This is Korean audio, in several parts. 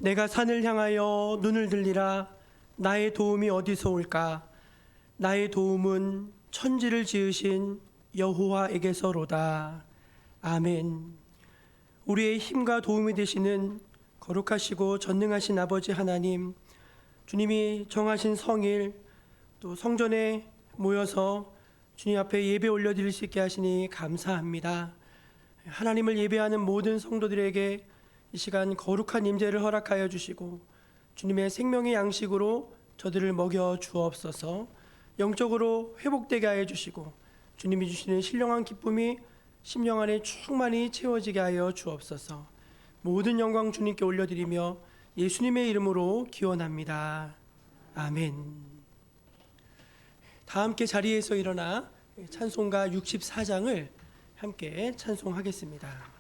내가 산을 향하여 눈을 들리라. 나의 도움이 어디서 올까? 나의 도움은 천지를 지으신 여호와에게서로다. 아멘. 우리의 힘과 도움이 되시는 거룩하시고 전능하신 아버지 하나님, 주님이 정하신 성일 또 성전에 모여서 주님 앞에 예배 올려드릴 수 있게 하시니 감사합니다. 하나님을 예배하는 모든 성도들에게 이 시간 거룩한 임재를 허락하여 주시고 주님의 생명의 양식으로 저들을 먹여 주옵소서. 영적으로 회복되게 하여 주시고 주님이 주시는 신령한 기쁨이 심령 안에 충만히 채워지게 하여 주옵소서. 모든 영광 주님께 올려드리며 예수님의 이름으로 기원합니다. 아멘. 다 함께 자리에서 일어나 찬송가 64장을 함께 찬송하겠습니다.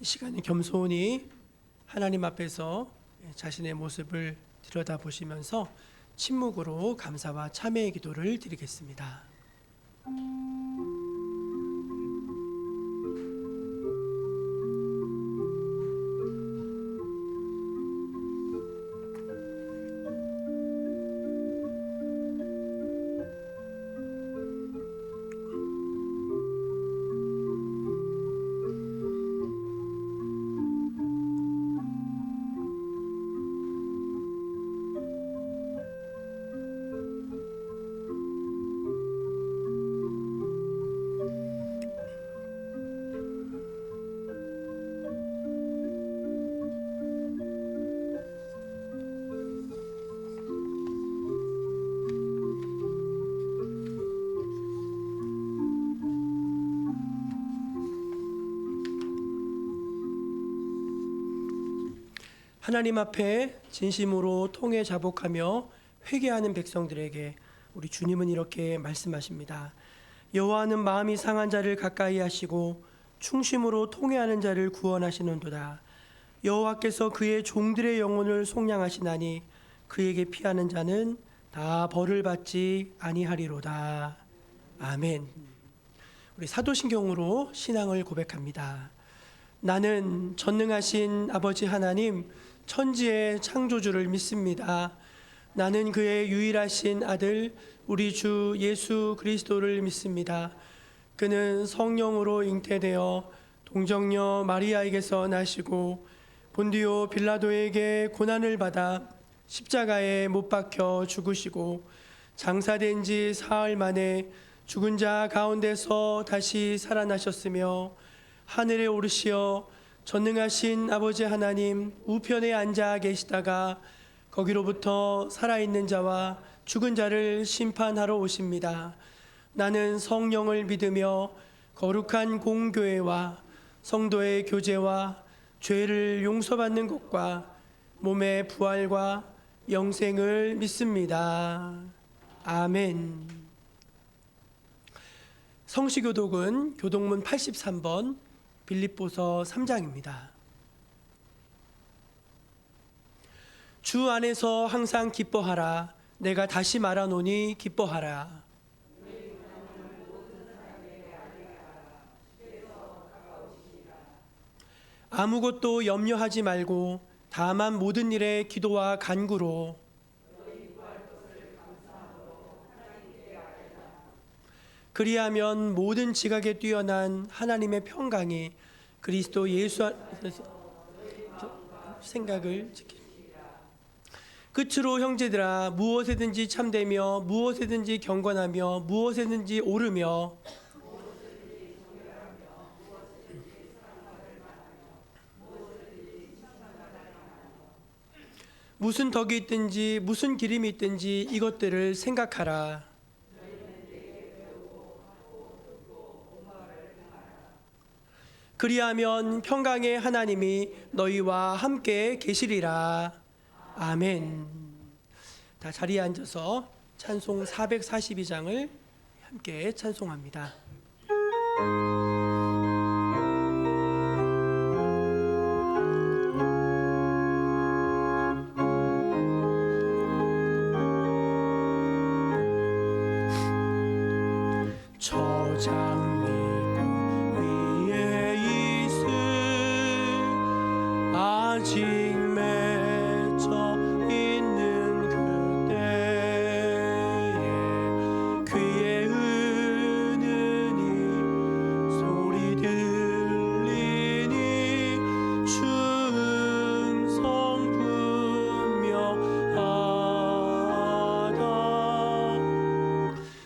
이 시간에 겸손히 하나님 앞에서 자신의 모습을 들여다보시면서 침묵으로 감사와 참회의 기도를 드리겠습니다. 하나님 앞에 진심으로 통회 자복하며 회개하는 백성들에게 우리 주님은 이렇게 말씀하십니다. 여호와는 마음이 상한 자를 가까이 하시고 충심으로 통회하는 자를 구원하시는도다. 여호와께서 그의 종들의 영혼을 속량하시나니 그에게 피하는 자는 다 벌을 받지 아니하리로다. 아멘. 우리 사도신경으로 신앙을 고백합니다. 나는 전능하신 아버지 하나님 천지의 창조주를 믿습니다. 나는 그의 유일하신 아들 우리 주 예수 그리스도를 믿습니다. 그는 성령으로 잉태되어 동정녀 마리아에게서 나시고 본디오 빌라도에게 고난을 받아 십자가에 못 박혀 죽으시고 장사된 지 사흘 만에 죽은 자 가운데서 다시 살아나셨으며 하늘에 오르시어 전능하신 아버지 하나님 우편에 앉아 계시다가 거기로부터 살아있는 자와 죽은 자를 심판하러 오십니다. 나는 성령을 믿으며 거룩한 공교회와 성도의 교제와 죄를 용서받는 것과 몸의 부활과 영생을 믿습니다. 아멘. 성시교독은 교독문 83번 빌립보서 3장입니다. 주 안에서 항상 기뻐하라. 내가 다시 말하노니 기뻐하라. 아무것도 염려하지 말고 다만 모든 일에 기도와 간구로 그리하면 모든 지각에 뛰어난 하나님의 평강이 그리스도 예수 안에서 생각을 지키라. 끝으로 형제들아 무엇에든지 참되며 무엇에든지 경건하며 무엇에든지 오르며 무슨 덕이 있든지 무슨 기림이 있든지 이것들을 생각하라. 그리하면 평강의 하나님이 너희와 함께 계시리라. 아멘. 다 자리에 앉아서 찬송 442장을 함께 찬송합니다. 아직 맺혀 있는 그때에 귀에 은은히 소리 들리니 주 음성 분명하다.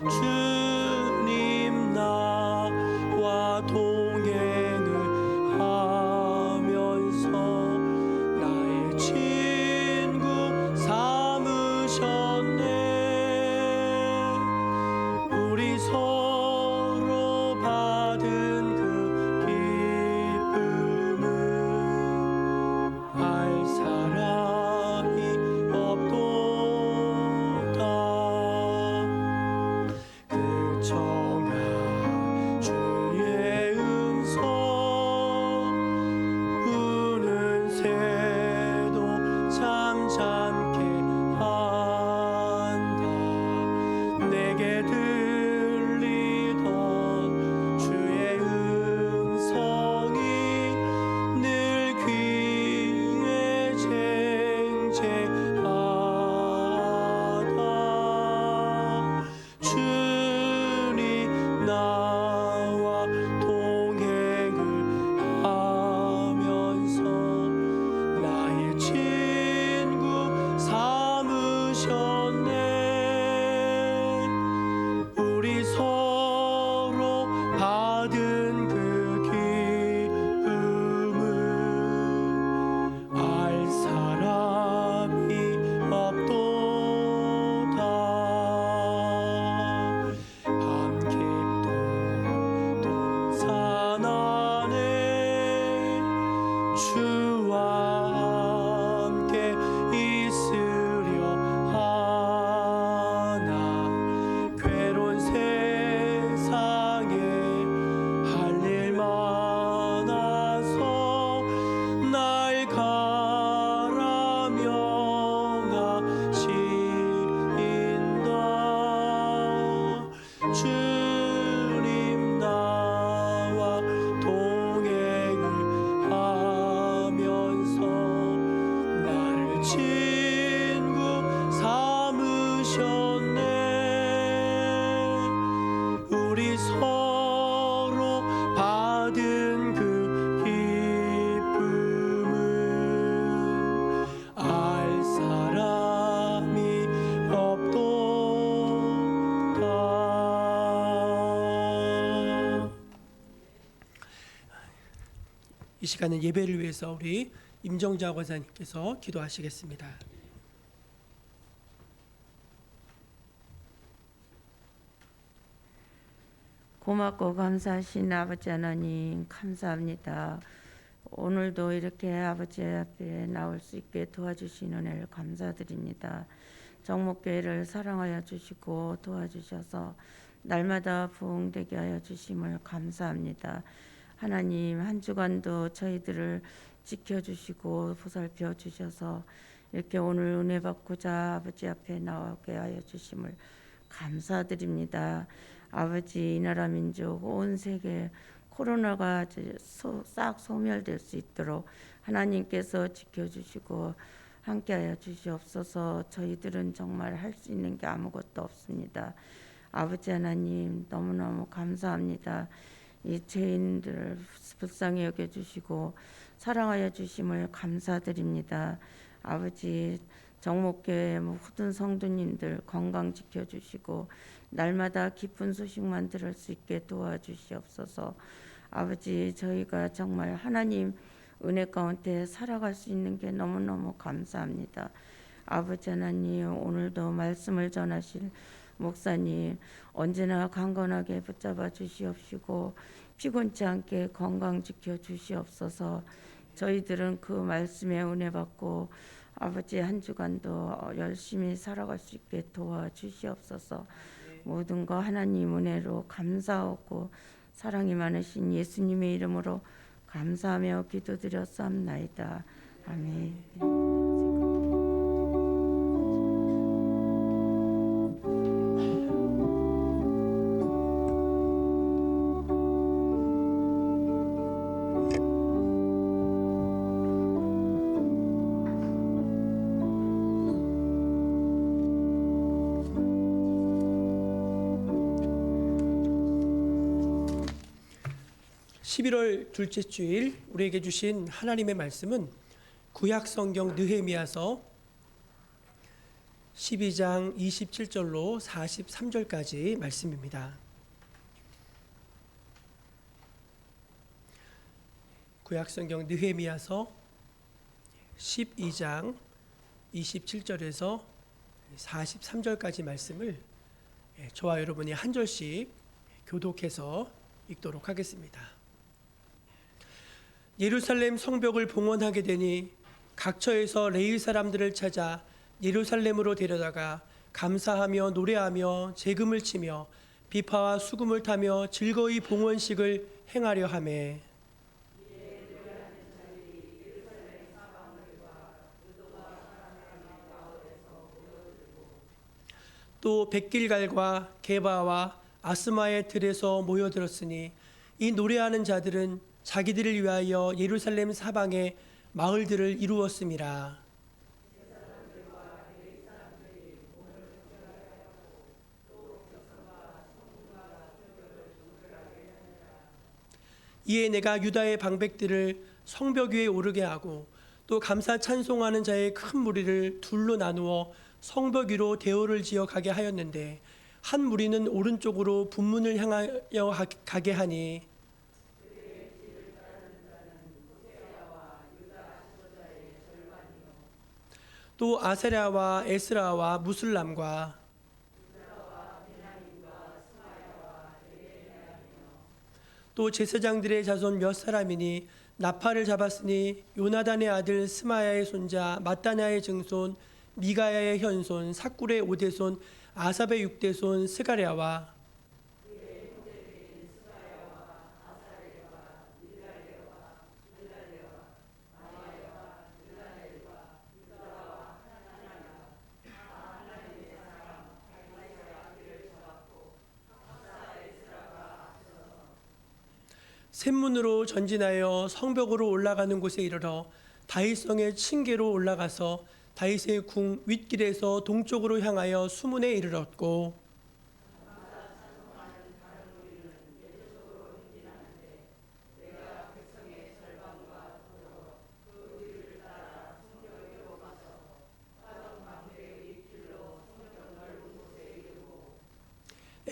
주님 나 이 시간은 예배를 위해서 우리 임정자 권사님께서 기도하시겠습니다. 고맙고 감사하신 아버지 하나님 감사합니다. 오늘도 이렇게 아버지 앞에 나올 수 있게 도와주신 은혜를 감사드립니다. 정목교회를 사랑하여 주시고 도와주셔서 날마다 부흥되게 하여 주심을 감사합니다. 하나님 한 주간도 저희들을 지켜주시고 보살펴 주셔서 이렇게 오늘 은혜 받고자 아버지 앞에 나오게 하여 주심을 감사드립니다. 아버지, 이 나라 민족 온 세계 코로나가 싹 소멸될 수 있도록 하나님께서 지켜주시고 함께하여 주시옵소서. 저희들은 정말 할 수 있는 게 아무것도 없습니다. 아버지 하나님 너무너무 감사합니다. 이 죄인들을 불쌍히 여겨주시고 사랑하여 주심을 감사드립니다. 아버지, 정목교회 모든 성도님들 건강 지켜주시고 날마다 기쁜 소식만 들을 수 있게 도와주시옵소서. 아버지, 저희가 정말 하나님 은혜 가운데 살아갈 수 있는 게 너무너무 감사합니다. 아버지 하나님, 오늘도 말씀을 전하실 목사님 언제나 강건하게 붙잡아 주시옵시고 피곤치 않게 건강 지켜 주시옵소서. 저희들은 그 말씀에 은혜 받고 아버지 한 주간도 열심히 살아갈 수 있게 도와주시옵소서. 모든 거 하나님 은혜로 감사하고 사랑이 많으신 예수님의 이름으로 감사하며 기도드렸사옵나이다. 아멘. 11월 둘째 주일 우리에게 주신 하나님의 말씀은 구약 성경 느헤미야서 12장 27절로 43절까지 말씀입니다. 구약 성경 느헤미야서 12장 27절에서 43절까지 말씀을 저와 여러분이 한 절씩 교독해서 읽도록 하겠습니다. 예루살렘 성벽을 봉헌하게 되니 각처에서 레위 사람들을 찾아 예루살렘으로 데려다가 감사하며 노래하며 제금을 치며 비파와 수금을 타며 즐거이 봉헌식을 행하려 하매 또 백길갈과 게바와 아스마의 들에서 모여들었으니 이 노래하는 자들은 자기들을 위하여 예루살렘 사방에 마을들을 이루었음이라. 이에 내가 유다의 방백들을 성벽 위에 오르게 하고 또 감사 찬송하는 자의 큰 무리를 둘로 나누어 성벽 위로 대오를 지어 가게 하였는데 한 무리는 오른쪽으로 분문을 향하여 가게 하니 또 아세라와 에스라와 무슬람과 또 제사장들의 자손 몇 사람이니 나팔을 잡았으니 요나단의 아들 스마야의 손자 마따냐의 증손 미가야의 현손 삭굴의 오대손 아삽의 육대손 스가랴와 샘문으로 전진하여 성벽으로 올라가는 곳에 이르러 다윗성의 층계로 올라가서 다윗의 궁 윗길에서 동쪽으로 향하여 수문에 이르렀고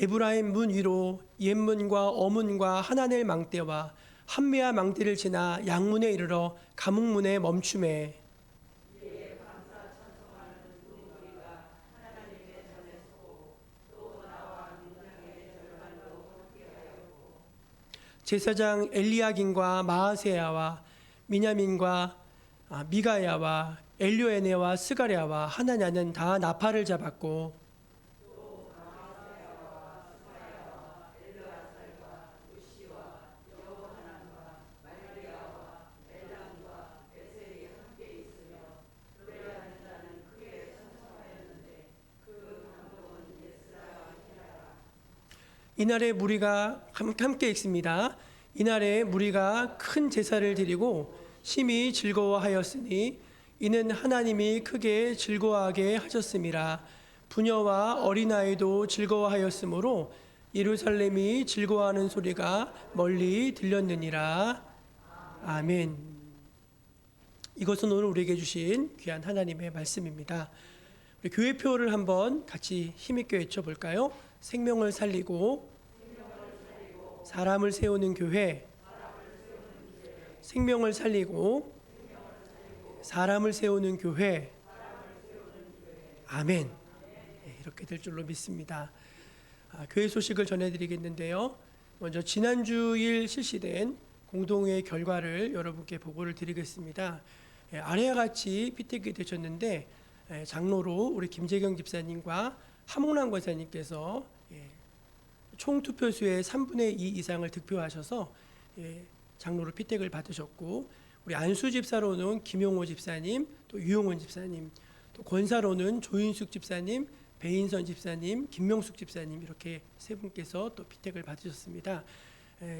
에브라임 문 위로 옛문과 어문과 하나넬 망대와 한미와 망대를 지나 양문에 이르러 가문문에 멈춤에 제사장 엘리야긴과 마아세야와 미냐민과 미가야와 엘료에네와 스가랴와 하나냐는 다 나팔을 잡았고 이날에 무리가 함께 읽습니다. 이날에 무리가 큰 제사를 드리고 심히 즐거워하였으니 이는 하나님이 크게 즐거워하게 하셨음이라. 부녀와 어린아이도 즐거워하였으므로 예루살렘이 즐거워하는 소리가 멀리 들렸느니라. 아멘. 이것은 오늘 우리에게 주신 귀한 하나님의 말씀입니다. 우리 교회표를 한번 같이 힘있게 외쳐볼까요? 생명을 살리고 사람을 세우는 교회, 생명을 살리고 사람을 세우는 교회. 아멘. 이렇게 될 줄로 믿습니다. 교회 소식을 전해드리겠는데요. 먼저 지난주일 실시된 공동회의 결과를 여러분께 보고를 드리겠습니다. 아래와 같이 피택이 되셨는데 장로로 우리 김재경 집사님과 하몽란 권사님께서 총 투표수의 3분의 2 이상을 득표하셔서 장로로 피택을 받으셨고, 우리 안수 집사로는 김용호 집사님, 또 유용원 집사님, 또 권사로는 조인숙 집사님, 배인선 집사님, 김명숙 집사님, 이렇게 세 분께서 또 피택을 받으셨습니다.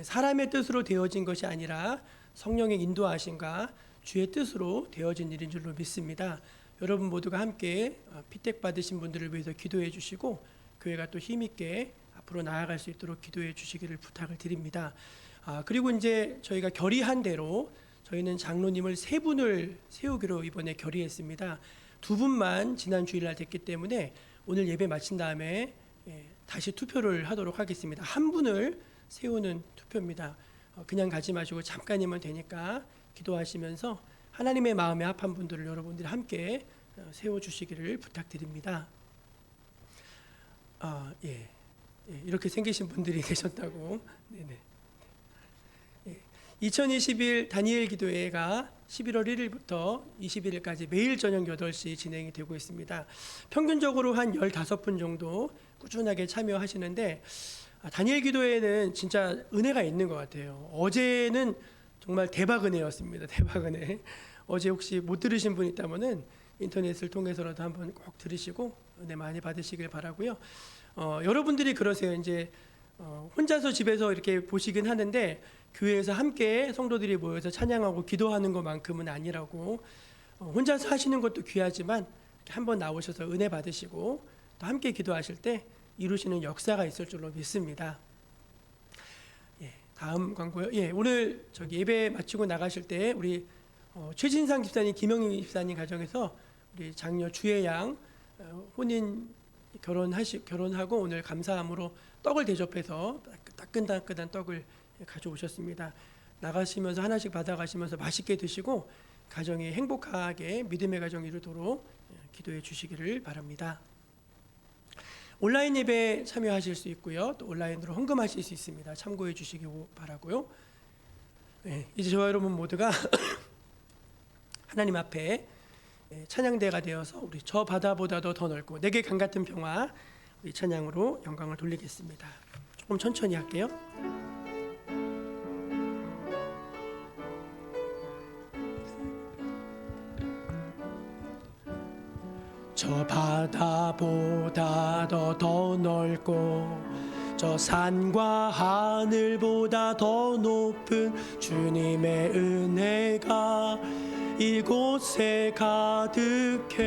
사람의 뜻으로 되어진 것이 아니라 성령의 인도하심과 주의 뜻으로 되어진 일인 줄로 믿습니다. 여러분 모두가 함께 피택 받으신 분들을 위해서 기도해 주시고 교회가 또 힘있게 앞으로 나아갈 수 있도록 기도해 주시기를 부탁을 드립니다. 그리고 이제 저희가 결의한 대로 저희는 장로님을 3분을 세우기로 이번에 결의했습니다. 2분만 지난 주일날 됐기 때문에 오늘 예배 마친 다음에 다시 투표를 하도록 하겠습니다. 1분을 세우는 투표입니다. 그냥 가지 마시고 잠깐이면 되니까 기도하시면서 하나님의 마음에 합한 분들을 여러분들이 함께 세워주시기를 부탁드립니다. 이렇게 생기신 분들이 계셨다고. 네네. 2021 다니엘 기도회가 11월 1일부터 21일까지 매일 저녁 8시 진행이 되고 있습니다. 평균적으로 한 15분 정도 꾸준하게 참여하시는데 다니엘 기도회는 진짜 은혜가 있는 것 같아요. 어제는 정말 대박 은혜였습니다. 대박 은혜. 어제 혹시 못 들으신 분 있다면은 인터넷을 통해서라도 한번 꼭 들으시고 은혜 많이 받으시길 바라고요. 여러분들이 그러세요. 이제 혼자서 집에서 이렇게 보시긴 하는데 교회에서 함께 성도들이 모여서 찬양하고 기도하는 것만큼은 아니라고. 혼자서 하시는 것도 귀하지만 한번 나오셔서 은혜 받으시고 또 함께 기도하실 때 이루시는 역사가 있을 줄로 믿습니다. 다음 광고요. 오늘 저기 예배 마치고 나가실 때 우리 최진상 집사님, 김영희 집사님 가정에서 우리 장녀 주혜양 혼인 결혼하고 오늘 감사함으로 떡을 대접해서 따끈따끈한 떡을 가져오셨습니다. 나가시면서 하나씩 받아가시면서 맛있게 드시고 가정이 행복하게 믿음의 가정 이루도록 기도해 주시기를 바랍니다. 온라인 예배 참여하실 수 있고요. 또 온라인으로 헌금하실 수 있습니다. 참고해 주시기 바라고요. 이제 저와 여러분 모두가 하나님 앞에 찬양대가 되어서 우리 저 바다보다도 더 넓고 내게 강 같은 평화, 우리 찬양으로 영광을 돌리겠습니다. 조금 천천히 할게요. 저 바다보다 더 넓고 저 산과 하늘보다 더 높은 주님의 은혜가 이곳에 가득해.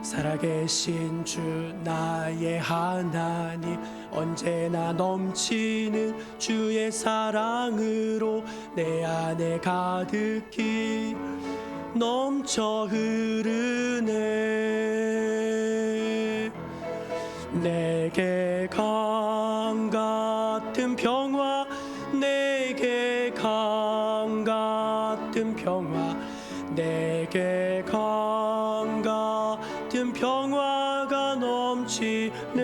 살아계신 주 나의 하나님, 언제나 넘치는 주의 사랑으로 내 안에 가득히 넘쳐 흐르네. 내게 강 같은 내게 강 같은 평화가 넘치네.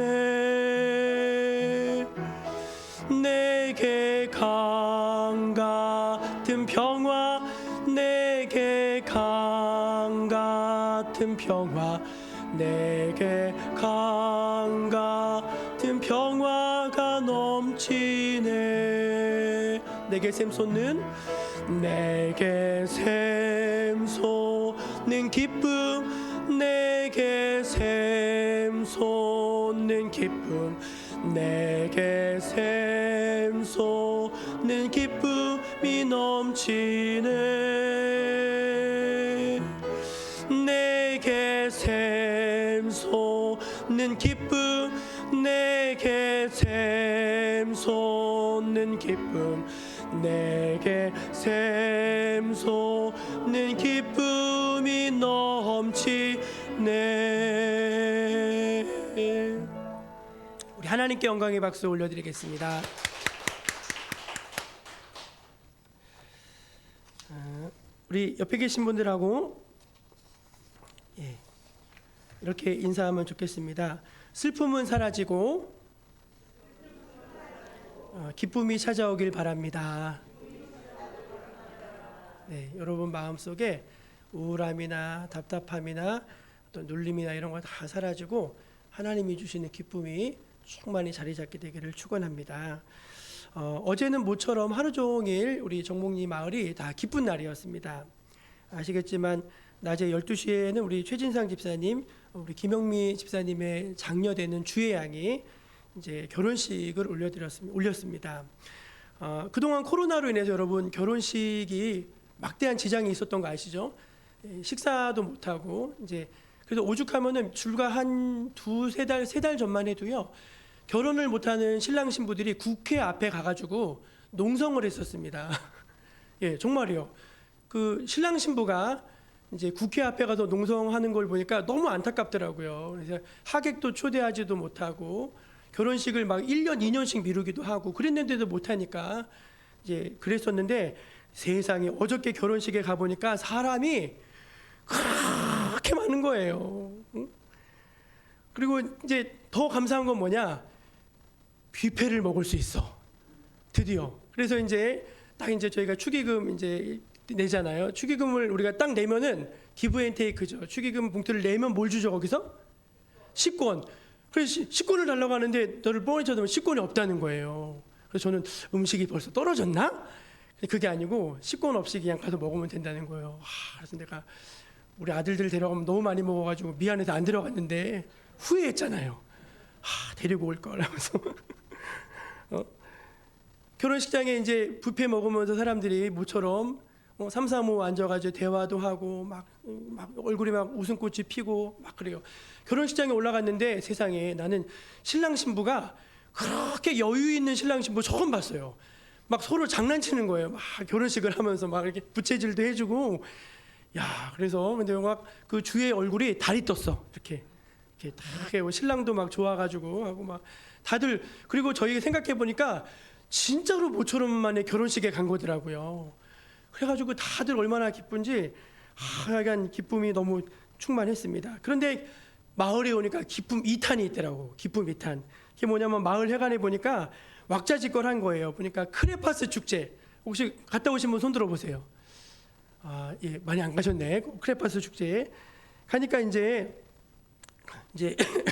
내게 강 같은 평화, 내게 강 같은 평화, 내게 강 같은 평화가 넘치네. 내게 샘솟는, 내게 샘솟는 기쁨, 내게 샘솟는 기쁨, 내게 샘솟는 기쁨이 넘치네. 내게 샘솟는 기쁨, 내게 샘솟는 기쁨, 내게 샘솟는 기쁨이 넘치네. 우리 하나님께 영광의 박수 올려드리겠습니다. 우리 옆에 계신 분들하고 이렇게 인사하면 좋겠습니다. 슬픔은 사라지고 기쁨이 찾아오길 바랍니다. 네, 여러분 마음속에 우울함이나 답답함이나 어떤 눌림이나 이런 거 다 사라지고 하나님이 주시는 기쁨이 충만히 자리 잡게 되기를 축원합니다. 어제는 모처럼 하루 종일 우리 정목리 마을이 다 기쁜 날이었습니다. 아시겠지만 낮에 12시에는 우리 최진상 집사님, 우리 김영미 집사님의 장녀되는 주의 양이 이제 결혼식을 올렸습니다. 그동안 코로나로 인해서 여러분 결혼식이 막대한 지장이 있었던 거 아시죠? 식사도 못 하고 이제 그래서 오죽하면은 불과 한 세 달 전만 해도요. 결혼을 못하는 신랑 신부들이 국회 앞에 가가지고 농성을 했었습니다. 예, 정말이요. 그 신랑 신부가 이제 국회 앞에 가서 농성하는 걸 보니까 너무 안타깝더라고요. 그래서 하객도 초대하지도 못하고 결혼식을 막 1년, 2년씩 미루기도 하고 그랬는데도 못하니까 이제 그랬었는데 세상에 어저께 결혼식에 가보니까 사람이 그렇게 많은 거예요. 그리고 이제 더 감사한 건 뭐냐? 뷔페를 먹을 수 있어. 드디어. 그래서 이제 딱 이제 저희가 축의금 이제 내잖아요. 축의금을 우리가 딱 내면은 기브앤테이크죠. 축의금 봉투를 내면 뭘 주죠 거기서? 식권. 그래서 식권을 달라고 하는데 너를 뻔히 쳐다보면 식권이 없다는 거예요. 그래서 저는 음식이 벌써 떨어졌나? 그게 아니고 식권 없이 그냥 가서 먹으면 된다는 거예요. 그래서 내가 우리 아들들 데려가면 너무 많이 먹어가지고 미안해서 안 들어갔는데 후회했잖아요. 데리고 올 걸 하면서 결혼식장에 이제 뷔페 먹으면서 사람들이 모처럼 3, 4, 5 앉아가지고 대화도 하고 막 얼굴이 막 웃음꽃이 피고 막 그래요. 결혼식장에 올라갔는데 세상에 나는 신랑 신부가 그렇게 여유 있는 신랑 신부 처음 봤어요. 막 서로 장난치는 거예요. 막 결혼식을 하면서 막 이렇게 부채질도 해주고 야 그래서 근데 막 그 주의 얼굴이 달이 떴어. 이렇게 다 신랑도 막 좋아가지고 하고 막 다들 그리고 저희 생각해 보니까 진짜로 모처럼 만에 결혼식에 간 거더라고요. 그래가지고 다들 얼마나 기쁜지 하여간 기쁨이 너무 충만했습니다. 그런데 마을에 오니까 기쁨 2탄이 있더라고. 기쁨 2탄. 그게 뭐냐면 마을 회관에 보니까 왁자지껄한 거예요. 보니까 크레파스 축제. 혹시 갔다 오신 분 손 들어보세요. 예, 많이 안 가셨네. 크레파스 축제에 가니까 이제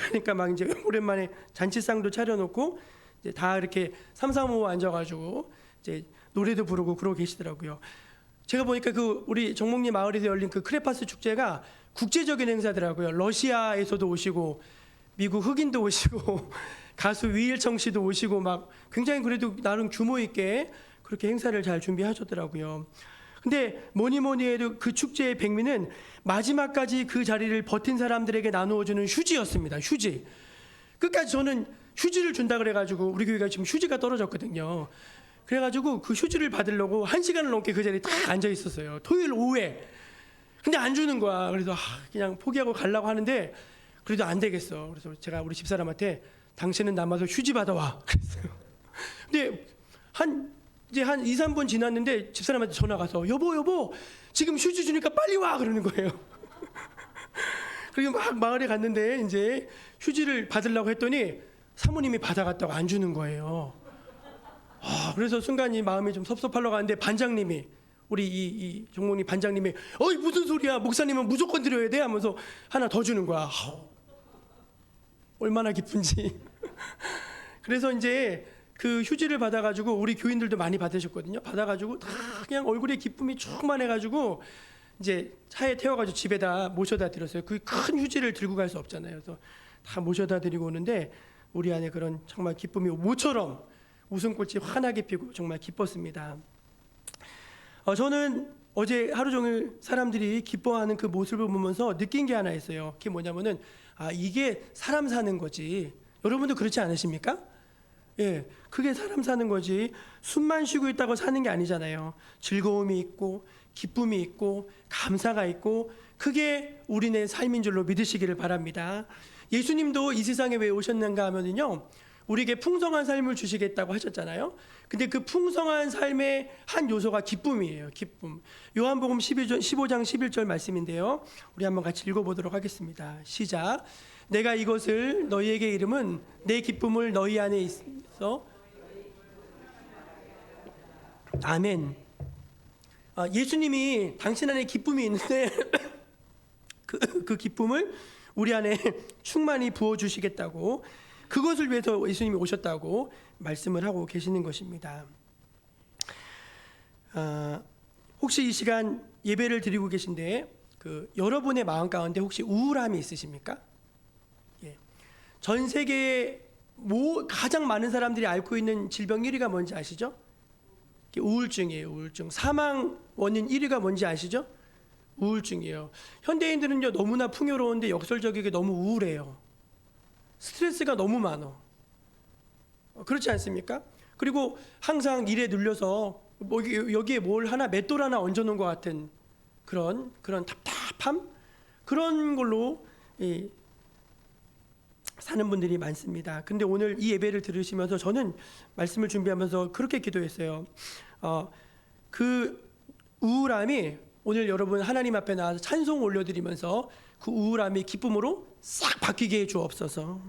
그러니까 막 이제 오랜만에 잔치상도 차려놓고 이제 다 이렇게 3, 4, 5 앉아가지고 이제 노래도 부르고 그러고 계시더라고요. 제가 보니까 그 우리 정목리 마을에서 열린 그 크레파스 축제가 국제적인 행사더라고요. 러시아에서도 오시고 미국 흑인도 오시고 가수 위일청 씨도 오시고 막 굉장히 그래도 나름 규모 있게 그렇게 행사를 잘 준비하셨더라고요. 근데 뭐니 해도 그 축제의 백미는 마지막까지 그 자리를 버틴 사람들에게 나누어주는 휴지였습니다. 휴지. 끝까지 저는 휴지를 준다 그래가지고 우리 교회가 지금 휴지가 떨어졌거든요. 그래가지고 그 휴지를 받으려고 1시간을 넘게 그 자리에 딱 앉아 있었어요. 토요일 오후에. 근데 안 주는 거야. 그래서 그냥 포기하고 가려고 하는데 그래도 안 되겠어. 그래서 제가 우리 집사람한테 당신은 남아서 휴지 받아와 그랬어요. 근데 한 이제 한 2, 3분 지났는데 집사람한테 전화가 와서 여보 지금 휴지 주니까 빨리 와 그러는 거예요. 그리고 막 마을에 갔는데 이제 휴지를 받으려고 했더니 사모님이 받아갔다고 안 주는 거예요. 그래서 순간 이 마음이 좀 섭섭하려고 하는데 반장님이 우리 이 종목님 반장님이 어이 무슨 소리야 목사님은 무조건 드려야 돼 하면서 하나 더 주는 거야. 얼마나 기쁜지. 그래서 이제 그 휴지를 받아가지고 우리 교인들도 많이 받으셨거든요. 받아가지고 다 그냥 얼굴에 기쁨이 충만해가지고 이제 차에 태워가지고 집에다 모셔다 드렸어요. 그 큰 휴지를 들고 갈 수 없잖아요. 그래서 다 모셔다 드리고 오는데 우리 안에 그런 정말 기쁨이 모처럼 웃음꽃이 환하게 피고 정말 기뻤습니다. 저는 어제 하루 종일 사람들이 기뻐하는 그 모습을 보면서 느낀 게 하나 있어요. 그게 뭐냐면은 이게 사람 사는 거지. 여러분도 그렇지 않으십니까? 예, 그게 사람 사는 거지. 숨만 쉬고 있다고 사는 게 아니잖아요. 즐거움이 있고 기쁨이 있고 감사가 있고 그게 우리네 삶인 줄로 믿으시기를 바랍니다. 예수님도 이 세상에 왜 오셨는가 하면은요, 우리에게 풍성한 삶을 주시겠다고 하셨잖아요. 근데 그 풍성한 삶의 한 요소가 기쁨이에요. 기쁨. 요한복음 15장 11절 말씀인데요. 우리 한번 같이 읽어보도록 하겠습니다. 시작. 내가 이것을 너희에게 이름은 내 기쁨을 너희 안에 있어. 아멘. 예수님이 당신 안에 기쁨이 있는데 그 기쁨을 우리 안에 충만히 부어주시겠다고, 그것을 위해서 예수님이 오셨다고 말씀을 하고 계시는 것입니다. 혹시 이 시간 예배를 드리고 계신데 여러분의 마음 가운데 혹시 우울함이 있으십니까? 예. 전 세계에 가장 많은 사람들이 앓고 있는 질병 1위가 뭔지 아시죠? 우울증이에요. 우울증. 사망 원인 1위가 뭔지 아시죠? 우울증이에요. 현대인들은요 너무나 풍요로운데 역설적이게 너무 우울해요. 스트레스가 너무 많아. 그렇지 않습니까? 그리고 항상 일에 눌려서 여기에 뭘 하나 맷돌 하나 얹어놓은 것 같은 그런 답답함, 그런 걸로 사는 분들이 많습니다. 근데 오늘 이 예배를 들으시면서 저는 말씀을 준비하면서 그렇게 기도했어요. 그 우울함이 오늘 여러분 하나님 앞에 나와서 찬송 올려드리면서 그 우울함이 기쁨으로 싹 바뀌게 해 주옵소서.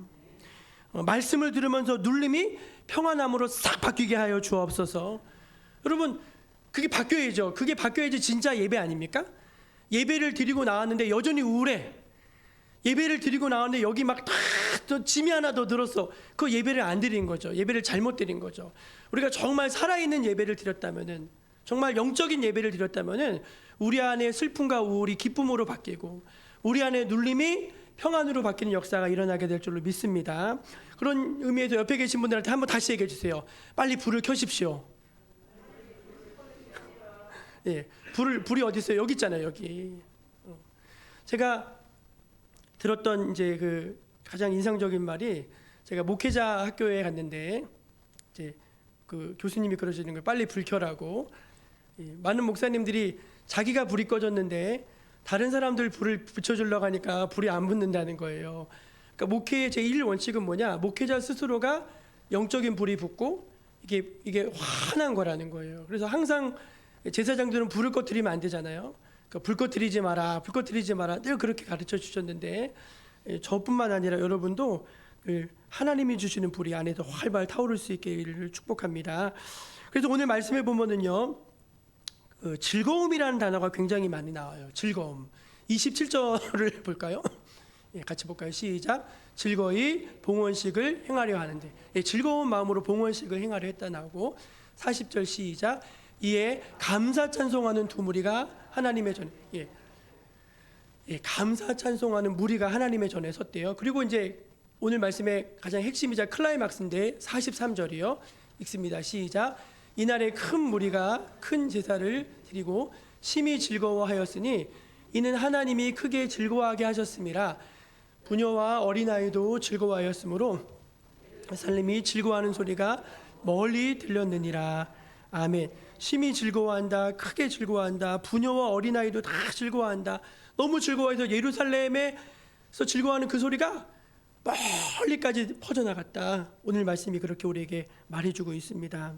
말씀을 들으면서 눌림이 평안함으로 싹 바뀌게 하여 주옵소서. 여러분 그게 바뀌어야죠. 그게 바뀌어야지 진짜 예배 아닙니까? 예배를 드리고 나왔는데 여전히 우울해. 예배를 드리고 나왔는데 여기 막 다 짐이 하나 더 들었어. 그 예배를 안 드린 거죠. 예배를 잘못 드린 거죠. 우리가 정말 살아있는 예배를 드렸다면은, 정말 영적인 예배를 드렸다면은 우리 안에 슬픔과 우울이 기쁨으로 바뀌고 우리 안에 눌림이 평안으로 바뀌는 역사가 일어나게 될 줄로 믿습니다. 그런 의미에서 옆에 계신 분들한테 한번 다시 얘기해 주세요. 빨리 불을 켜십시오. 예, 불이 어디 있어요? 여기 있잖아요. 여기. 제가 들었던 이제 그 가장 인상적인 말이, 제가 목회자 학교에 갔는데 이제 그 교수님이 그러시는 거예요. 빨리 불 켜라고. 많은 목사님들이 자기가 불이 꺼졌는데 다른 사람들 불을 붙여주려고 하니까 불이 안 붙는다는 거예요. 그러니까 목회의 제1 원칙은 뭐냐? 목회자 스스로가 영적인 불이 붙고 이게 환한 거라는 거예요. 그래서 항상 제사장들은 불을 꺼뜨리면 안 되잖아요. 그러니까 불 꺼뜨리지 마라, 불 꺼뜨리지 마라 늘 그렇게 가르쳐 주셨는데, 저뿐만 아니라 여러분도 하나님이 주시는 불이 안에서 활발 타오를 수 있기를 축복합니다. 그래서 오늘 말씀해 보면은요, 즐거움이라는 단어가 굉장히 많이 나와요. 즐거움. 27절을 볼까요? 예, 같이 볼까요? 시작. 즐거이 봉헌식을 행하려 하는데, 즐거운 마음으로 봉헌식을 행하려 했다 나오고, 40절 시작. 이에 감사 찬송하는 두 무리가 하나님의 전에, 감사 찬송하는 무리가 하나님의 전에 섰대요. 그리고 이제 오늘 말씀의 가장 핵심이자 클라이막스인데 43절이요. 읽습니다. 시작. 이날에 큰 무리가 큰 제사를 드리고 심히 즐거워하였으니 이는 하나님이 크게 즐거워하게 하셨음이라. 부녀와 어린아이도 즐거워하였으므로 살림이 즐거워하는 소리가 멀리 들렸느니라. 아멘. 심히 즐거워한다, 크게 즐거워한다, 부녀와 어린아이도 다 즐거워한다. 너무 즐거워해서 예루살렘에서 즐거워하는 그 소리가 멀리까지 퍼져나갔다. 오늘 말씀이 그렇게 우리에게 말해주고 있습니다.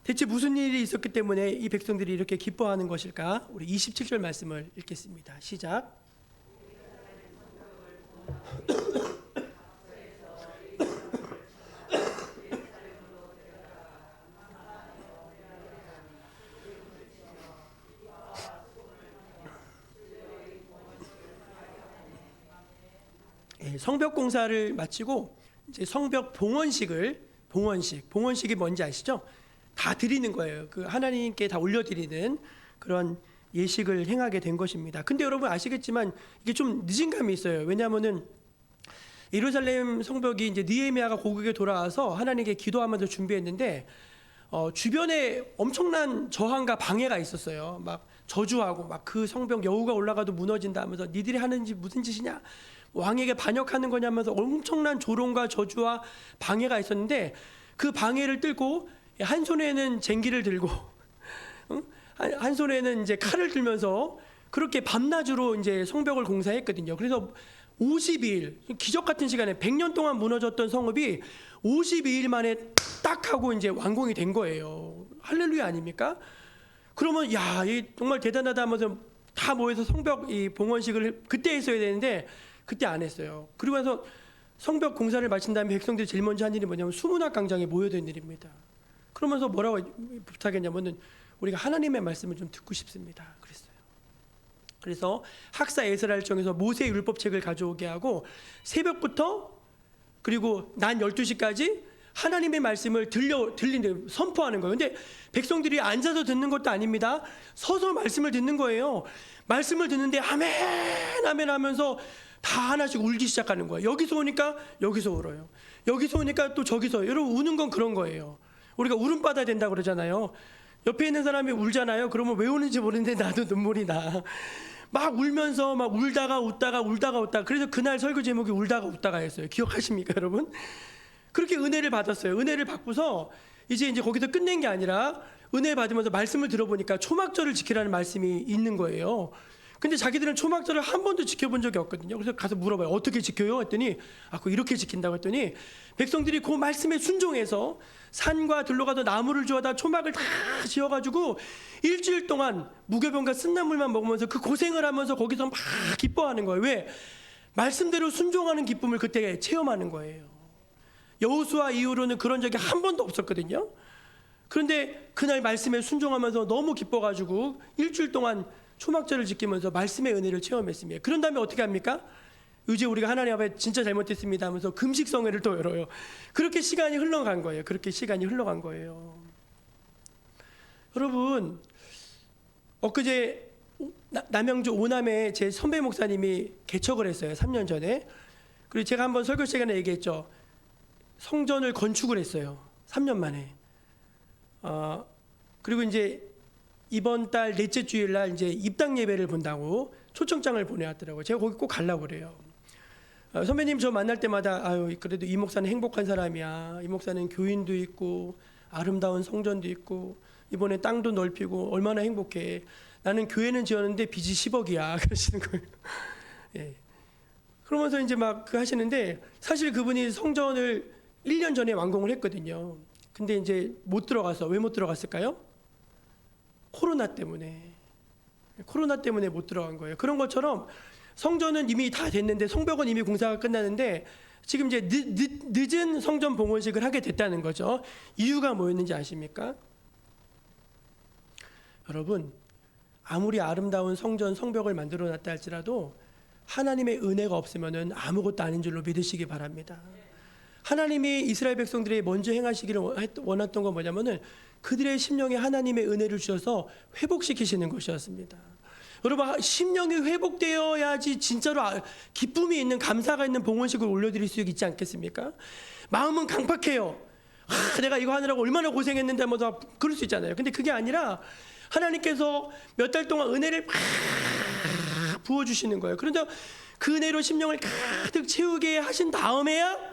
대체 무슨 일이 있었기 때문에 이 백성들이 이렇게 기뻐하는 것일까? 우리 27절 말씀을 읽겠습니다. 시작. 성벽 공사를 마치고 이제 성벽 봉헌식이 뭔지 아시죠? 다 드리는 거예요. 그 하나님께 다 올려드리는 그런 예식을 행하게 된 것입니다. 근데 여러분 아시겠지만 이게 좀 늦은 감이 있어요. 왜냐하면은 예루살렘 성벽이 이제 느헤미야가 고국에 돌아와서 하나님께 기도하면서 준비했는데 주변에 엄청난 저항과 방해가 있었어요. 막 저주하고 막 그 성벽 여우가 올라가도 무너진다 하면서 니들이 하는 짓 무슨 짓이냐? 왕에게 반역하는 거냐면서 엄청난 조롱과 저주와 방해가 있었는데 그 방해를 뚫고 한 손에는 쟁기를 들고 한 손에는 이제 칼을 들면서 그렇게 밤낮으로 이제 성벽을 공사했거든요. 그래서 52일 기적 같은 시간에 100년 동안 무너졌던 성읍이 52일 만에 딱 하고 이제 완공이 된 거예요. 할렐루야 아닙니까? 그러면 야, 이 정말 대단하다 하면서 다 모여서 성벽 이 봉헌식을 그때 했어야 되는데 그때 안 했어요. 그리고 나서 성벽 공사를 마친 다음에 백성들이 제일 먼저 한 일이 뭐냐면 수문학 광장에 모여든 일입니다. 그러면서 뭐라고 부탁했냐면은 우리가 하나님의 말씀을 좀 듣고 싶습니다. 그랬어요. 그래서 학사 에스라를 정해서 모세 율법책을 가져오게 하고 새벽부터 그리고 낮 12시까지 하나님의 말씀을 들리는 선포하는 거예요. 근데 백성들이 앉아서 듣는 것도 아닙니다. 서서 말씀을 듣는 거예요. 말씀을 듣는데 아멘 아멘 하면서 다 하나씩 울기 시작하는 거예요. 여기서 오니까 여기서 울어요. 여기서 오니까 또 저기서. 여러분 우는 건 그런 거예요. 우리가 울음바다 된다 그러잖아요. 옆에 있는 사람이 울잖아요. 그러면 왜 우는지 모르는데 나도 눈물이 나. 막 울면서 막 울다가 웃다가 그래서 그날 설교 제목이 울다가 웃다가였어요. 기억하십니까 여러분? 그렇게 은혜를 받았어요. 은혜를 받고서 이제 거기서 끝낸 게 아니라 은혜 받으면서 말씀을 들어보니까 초막절을 지키라는 말씀이 있는 거예요. 근데 자기들은 초막절을 한 번도 지켜본 적이 없거든요. 그래서 가서 물어봐요. 어떻게 지켜요? 했더니 그거 이렇게 지킨다고 했더니 백성들이 그 말씀에 순종해서 산과 들로 가서 나무를 주워다 초막을 다 지어가지고 일주일 동안 무교병과 쓴나물만 먹으면서 그 고생을 하면서 거기서 막 기뻐하는 거예요. 왜? 말씀대로 순종하는 기쁨을 그때 체험하는 거예요. 여호수아 이후로는 그런 적이 한 번도 없었거든요. 그런데 그날 말씀에 순종하면서 너무 기뻐가지고 일주일 동안 초막절을 지키면서 말씀의 은혜를 체험했습니다. 그런 다음에 어떻게 합니까? 이제 우리가 하나님 앞에 진짜 잘못했습니다 하면서 금식성회를 또 열어요. 그렇게 시간이 흘러간 거예요. 여러분 엊그제 남양주 오남에 제 선배 목사님이 개척을 했어요. 3년 전에. 그리고 제가 한번 설교 시간에 얘기했죠. 성전을 건축을 했어요. 3년 만에. 그리고 이제 이번 달 넷째 주일날 이제 입당 예배를 본다고 초청장을 보내왔더라고요. 제가 거기 꼭 가려고 그래요. 선배님 저 만날 때마다 그래도 이 목사는 행복한 사람이야. 이 목사는 교인도 있고 아름다운 성전도 있고 이번에 땅도 넓히고 얼마나 행복해. 나는 교회는 지었는데 빚이 10억이야. 그러시는 거예요. 예. 그러면서 이제 막 하시는데 사실 그분이 성전을 1년 전에 완공을 했거든요. 근데 이제 못 들어가서 왜 못 들어갔을까요? 코로나 때문에 못 들어간 거예요. 그런 것처럼 성전은 이미 다 됐는데 성벽은 이미 공사가 끝났는데 지금 이제 늦은 성전 봉헌식을 하게 됐다는 거죠. 이유가 뭐였는지 아십니까? 여러분 아무리 아름다운 성벽을 만들어 놨다 할지라도 하나님의 은혜가 없으면은 아무것도 아닌 줄로 믿으시기 바랍니다. 하나님이 이스라엘 백성들이 먼저 행하시기를 원했던 건 뭐냐면은 그들의 심령에 하나님의 은혜를 주셔서 회복시키시는 것이었습니다. 여러분 심령이 회복되어야지 진짜로 기쁨이 있는 감사가 있는 봉헌식을 올려드릴 수 있지 않겠습니까? 마음은 강팍해요. 내가 이거 하느라고 얼마나 고생했는데 하면서 그럴 수 있잖아요. 근데 그게 아니라 하나님께서 몇 달 동안 은혜를 막 부어주시는 거예요. 그런데 그 은혜로 심령을 가득 채우게 하신 다음에야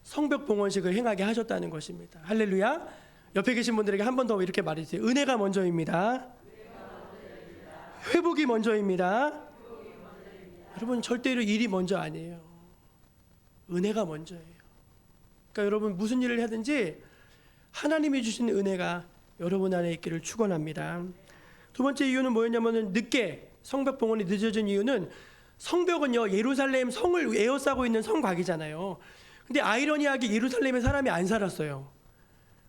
성벽 봉헌식을 행하게 하셨다는 것입니다. 할렐루야. 옆에 계신 분들에게 한 번 더 이렇게 말해주세요. 은혜가 먼저입니다. 회복이 먼저입니다. 여러분 절대로 일이 먼저 아니에요. 은혜가 먼저예요. 그러니까 여러분 무슨 일을 하든지 하나님이 주신 은혜가 여러분 안에 있기를 축원합니다. 두 번째 이유는 뭐였냐면은 늦게 성벽 봉헌이 늦어진 이유는 성벽은요 예루살렘 성을 에워싸고 있는 성곽이잖아요. 근데 아이러니하게 예루살렘에 사람이 안 살았어요.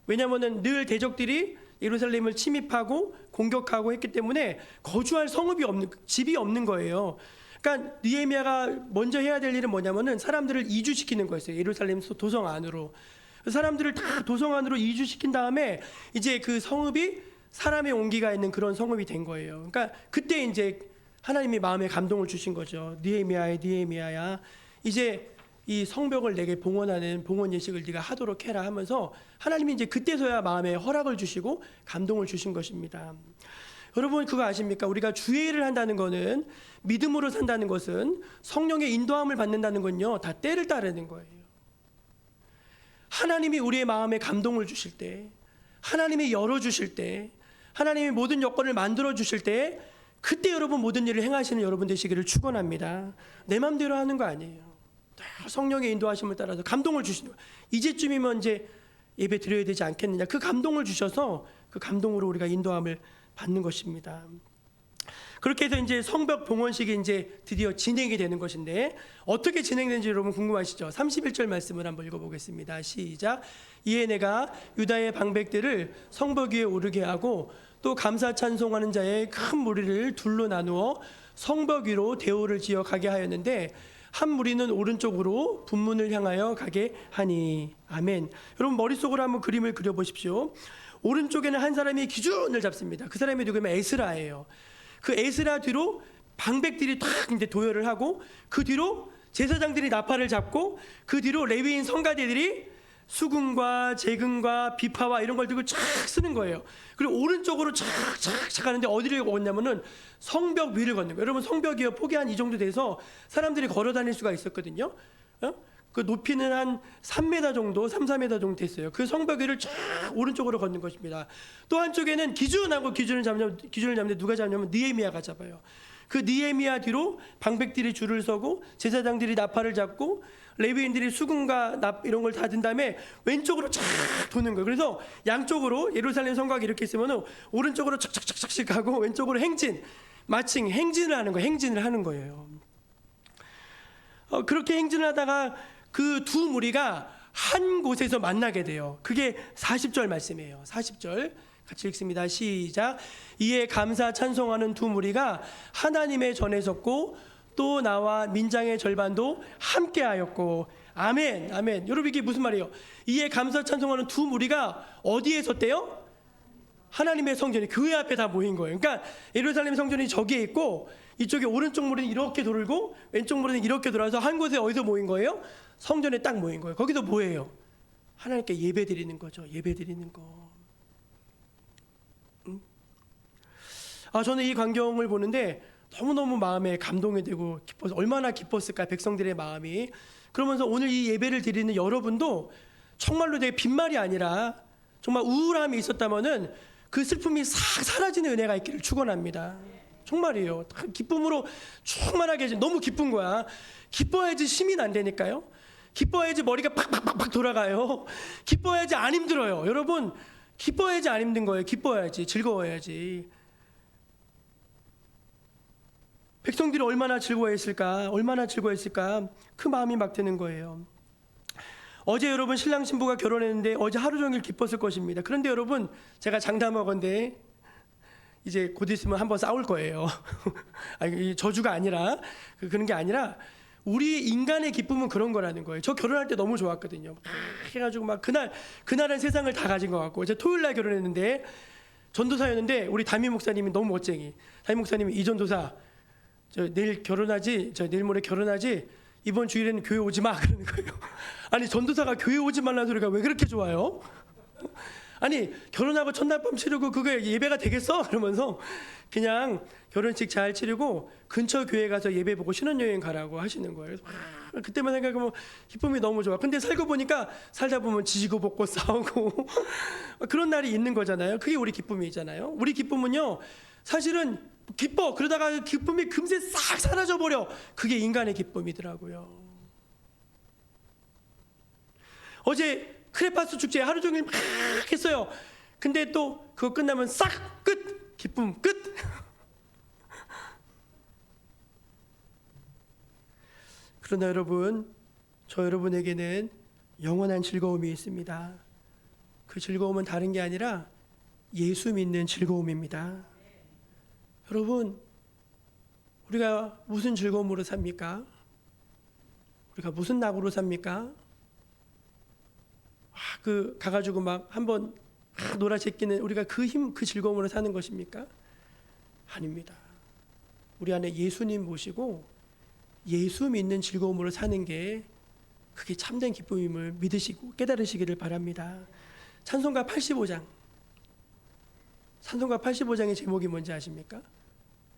왜냐면은 늘 대적들이 예루살렘을 침입하고 공격하고 했기 때문에 거주할 집이 없는 거예요. 그러니까 느헤미야가 먼저 해야 될 일은 뭐냐면은 사람들을 이주시키는 거였어요. 예루살렘 도성 안으로. 사람들을 다 도성 안으로 이주시킨 다음에 이제 그 성읍이 사람의 온기가 있는 그런 성읍이 된 거예요. 그러니까 그때 이제 하나님이 마음에 감동을 주신 거죠. 느헤미야야, 이제 이 성벽을 내게 봉헌하는 봉헌 예식을 네가 하도록 해라 하면서 하나님이 이제 그때서야 마음에 허락을 주시고 감동을 주신 것입니다. 여러분 그거 아십니까? 우리가 주의를 한다는 것은, 믿음으로 산다는 것은, 성령의 인도함을 받는다는 건요 다 때를 따르는 거예요. 하나님이 우리의 마음에 감동을 주실 때, 하나님이 열어주실 때, 하나님이 모든 여건을 만들어 주실 때, 그때 여러분 모든 일을 행하시는 여러분 되시기를 축원합니다. 내 마음대로 하는 거 아니에요. 성령의 인도하심을 따라서 감동을 주시는 거예요. 이제쯤이면 이제 예배 드려야 되지 않겠느냐. 그 감동을 주셔서 그 감동으로 우리가 인도함을 받는 것입니다. 그렇게 해서 이제 성벽 봉헌식이 이제 드디어 진행이 되는 것인데, 어떻게 진행되는지 여러분 궁금하시죠? 31절 말씀을 한번 읽어보겠습니다. 시작. 이에 내가 유다의 방백들을 성벽 위에 오르게 하고 또 감사 찬송하는 자의 큰 무리를 둘로 나누어 성벽 위로 대오를 지어 가게 하였는데, 한 무리는 오른쪽으로 분문을 향하여 가게 하니. 아멘. 여러분 머릿속으로 한번 그림을 그려보십시오. 오른쪽에는 한 사람이 기준을 잡습니다. 그 사람이 누구냐면 에스라예요. 그 에스라 뒤로 방백들이 탁 이제 도열을 하고, 그 뒤로 제사장들이 나팔을 잡고, 그 뒤로 레위인 성가대들이 수금과 재금과 비파와 이런 걸 들고 쫙 쓰는 거예요. 그리고 오른쪽으로 쫙 가는데 어디를 걷냐면은 성벽 위를 걷는 거예요. 여러분 성벽이요 폭이 한 이 정도 돼서 사람들이 걸어 다닐 수가 있었거든요. 그 높이는 한 3m 정도, 4m 정도 됐어요. 그 성벽 위를 쫙 오른쪽으로 걷는 것입니다. 또 한쪽에는 기준을 잡는데 누가 잡냐면 느헤미야가 잡아요. 그 느헤미야 뒤로 방백들이 줄을 서고, 제사장들이 나팔을 잡고, 레위인들이 수금과 이런 걸 다 든 다음에 왼쪽으로 쫙 도는 거예요. 그래서 양쪽으로 예루살렘 성곽이 이렇게 있으면 오른쪽으로 착착착착 가고 왼쪽으로 마칭 행진을 하는 거예요. 그렇게 행진을 하다가 그 두 무리가 한 곳에서 만나게 돼요. 그게 40절 말씀이에요. 40절 같이 읽습니다. 시작. 이에 감사 찬송하는 두 무리가 하나님의 전에 섰고 또 나와 민장의 절반도 함께하였고. 아멘, 아멘. 여러분 이게 무슨 말이에요? 이에 감사 찬송하는 두 무리가 어디에 섰대요? 하나님의 성전이, 교회 앞에 다 모인 거예요. 그러니까 예루살렘 성전이 저기에 있고, 이쪽에 오른쪽 무리는 이렇게 돌고 왼쪽 무리는 이렇게 돌아서 한 곳에 어디서 모인 거예요? 성전에 딱 모인 거예요. 거기서 뭐예요? 하나님께 예배 드리는 거죠. 예배 드리는 거. 저는 이 광경을 보는데 너무너무 마음에 감동이 되고 기뻐서, 얼마나 기뻤을까 백성들의 마음이. 그러면서 오늘 이 예배를 드리는 여러분도 정말로 내 빈말이 아니라 정말 우울함이 있었다면은 그 슬픔이 싹 사라지는 은혜가 있기를 축원합니다. 정말이에요. 기쁨으로 충만하게, 너무 기쁜 거야. 기뻐야지 힘이 난다니까요. 기뻐야지 머리가 팍팍팍팍 돌아가요. 기뻐야지 안 힘들어요. 여러분 기뻐야지 안 힘든 거예요. 기뻐야지, 즐거워야지. 백성들이 얼마나 즐거워했을까, 그 마음이 막 드는 거예요. 어제 여러분 신랑 신부가 결혼했는데 어제 하루 종일 기뻤을 것입니다. 그런데 여러분 제가 장담하건대 이제 곧 있으면 한번 싸울 거예요. 아니, 저주가 아니라 그런 게 아니라 우리 인간의 기쁨은 그런 거라는 거예요. 저 결혼할 때 너무 좋았거든요. 해가지고 막 그날은 세상을 다 가진 것 같고. 제가 토요일 날 결혼했는데 전도사였는데 우리 담임 목사님이 너무 멋쟁이. 담임 목사님이 이 전도사 내일 모레 결혼하지 이번 주일에는 교회 오지 마 그러는 거예요. 아니 전도사가 교회 오지 말라는 소리가 왜 그렇게 좋아요? 아니 결혼하고 첫날 밤 치르고 그게 예배가 되겠어? 그러면서 그냥 결혼식 잘 치르고 근처 교회 가서 예배 보고 신혼여행 가라고 하시는 거예요. 그때만 생각하면 기쁨이 너무 좋아. 근데 살다 보면 지지고 볶고 싸우고 그런 날이 있는 거잖아요. 그게 우리 기쁨이잖아요. 우리 기쁨은요 사실은 기뻐, 그러다가 기쁨이 금세 싹 사라져버려. 그게 인간의 기쁨이더라고요. 어제 크레파스 축제 하루 종일 막 했어요. 근데 또 그거 끝나면 싹 끝! 기쁨 끝! 그러나 여러분, 저 여러분에게는 영원한 즐거움이 있습니다. 그 즐거움은 다른 게 아니라 예수 믿는 즐거움입니다. 여러분, 우리가 무슨 즐거움으로 삽니까? 우리가 무슨 낙으로 삽니까? 가가지고 막 한번 놀아제끼는 우리가 그 힘, 그 즐거움으로 사는 것입니까? 아닙니다. 우리 안에 예수님 모시고 예수 믿는 즐거움으로 사는 게 그게 참된 기쁨임을 믿으시고 깨달으시기를 바랍니다. 찬송가 85장. 찬송가 85장의 제목이 뭔지 아십니까?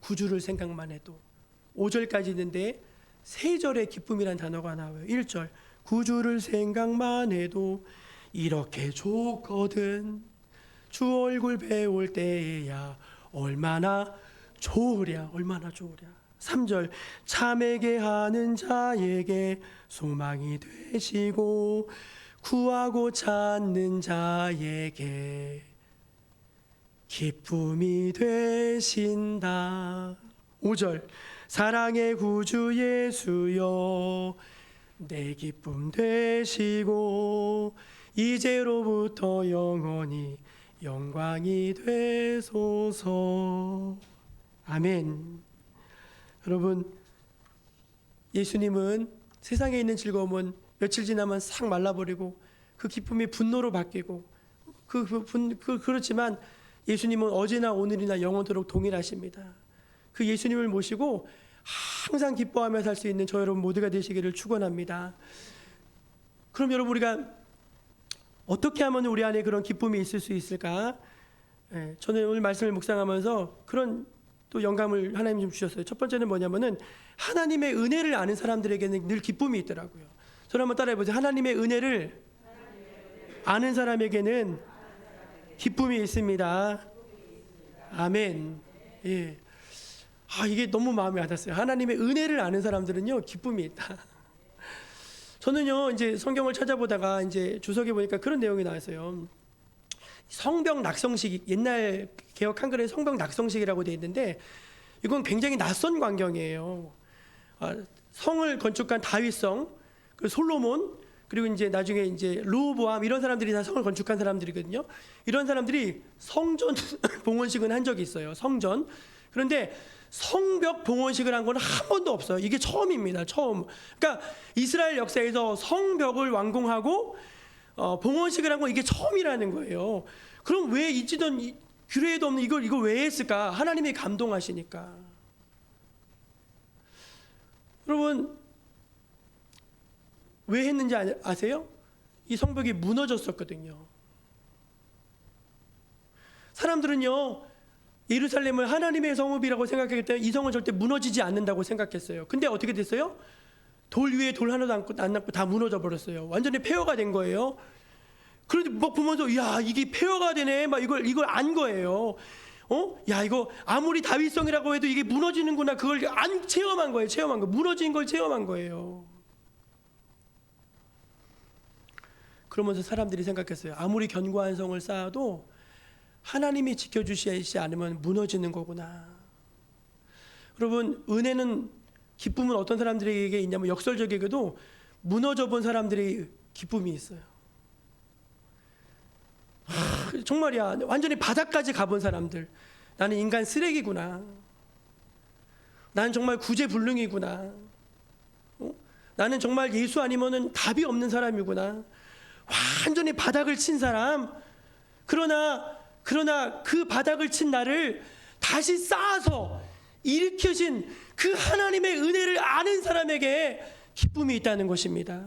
구주를 생각만 해도. 5절까지 있는데 3절에 기쁨이란 단어가 나와요. 1절 구주를 생각만 해도 이렇게 좋거든. 주 얼굴 배울 때야 얼마나 좋으랴. 얼마나 좋으랴. 3절 참에게 하는 자에게 소망이 되시고 구하고 찾는 자에게 기쁨이 되신다. 5절 사랑의 구주 예수여 내 기쁨 되시고 이제로부터 영원히 영광이 되소서. 아멘. 여러분, 예수님은 세상에 있는 며칠 지나면 싹 말라버리고 그 기쁨이 분노로 바뀌고 그렇지만 예수님은 어제나 오늘이나 영원토록 동일하십니다. 그 예수님을 모시고 항상 기뻐하며 살 수 있는 저 여러분 모두가 되시기를 축원합니다. 그럼 여러분, 우리가 어떻게 하면 우리 안에 그런 기쁨이 있을 수 있을까? 저는 오늘 말씀을 묵상하면서 그런 또 영감을 하나님 좀 주셨어요. 첫 번째는 뭐냐면은 하나님의 은혜를 아는 사람들에게는 늘 기쁨이 있더라고요. 저를 한번 따라해 보세요. 하나님의 은혜를 아는 사람에게는 기쁨이 있습니다. 아멘. 예. 이게 너무 마음에 와닿았어요. 하나님의 은혜를 아는 사람들은요, 기쁨이 있다. 저는요, 이제 성경을 찾아보다가 이제 주석에 보니까 그런 내용이 나왔어요. 성벽 낙성식, 옛날 개역 한글에 성벽 낙성식이라고 되어 있는데 이건 굉장히 낯선 광경이에요. 성을 건축한 다윗성, 그 솔로몬, 그리고 이제 나중에 이제 르호보암 이런 사람들이 다 성을 건축한 사람들이거든요. 이런 사람들이 성전 봉헌식은 한 적이 있어요. 성전. 그런데 성벽 봉헌식을 한 건 한 번도 없어요. 이게 처음입니다. 처음. 그러니까 이스라엘 역사에서 성벽을 완공하고 봉헌식을 한 건 이게 처음이라는 거예요. 그럼 왜 있지던 규례에도 없는 이걸 왜 했을까? 하나님이 감동하시니까. 여러분, 왜 했는지 아세요? 이 성벽이 무너졌었거든요. 사람들은요, 예루살렘을 하나님의 성읍이라고 생각했기 때문에 이 성은 절대 무너지지 않는다고 생각했어요. 근데 어떻게 됐어요? 돌 위에 돌 하나도 안 남고 다 무너져 버렸어요. 완전히 폐허가 된 거예요. 그런데 막 보면서 야, 이게 폐허가 되네. 막 이걸 안 거예요. 야, 이거 아무리 다윗성이라고 해도 이게 무너지는구나. 그걸 안 체험한 거예요. 체험한 거. 무너진 걸 체험한 거예요. 그러면서 사람들이 생각했어요. 아무리 견고한 성을 쌓아도 하나님이 지켜주시지 않으면 무너지는 거구나. 여러분, 은혜는, 기쁨은 어떤 사람들에게 있냐면 역설적이게도 무너져 본 사람들의 기쁨이 있어요. 정말이야. 완전히 바닥까지 가본 사람들. 나는 인간 쓰레기구나. 나는 정말 구제불능이구나. 나는 정말 예수 아니면은 답이 없는 사람이구나. 완전히 바닥을 친 사람. 그러나 그 바닥을 친 나를 다시 쌓아서 일으켜진 그 하나님의 은혜를 아는 사람에게 기쁨이 있다는 것입니다.